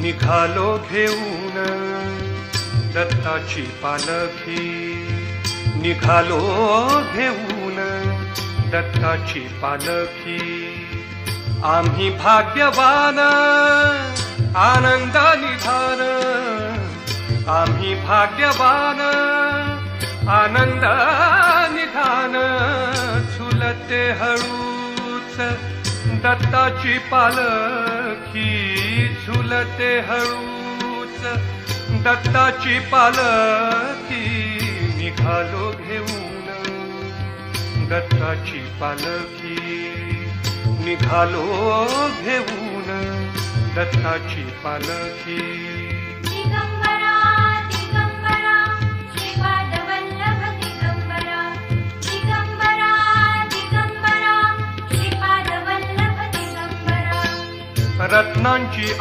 निघालो घेऊन दत्ताची पालखी, निघालो घेऊन दत्ताची पालखी. आम्ही भाग्यवान आनंद निधान, आम्ही भाग्यवान आनंद निधान. झुलते हळूच दत्ताची पालखी, झुलते हळूच दत्ताची पालखी. निघालो घेऊन दत्ताची पालखी, निघालो घेऊन दत्ताची पालखी. दिगंबरा दिगंबरा श्रीपाद वल्लभ दिगंबरा, दिगंबरा दिगंबरा श्रीपाद वल्लभ दिगंबरा. रत्नांची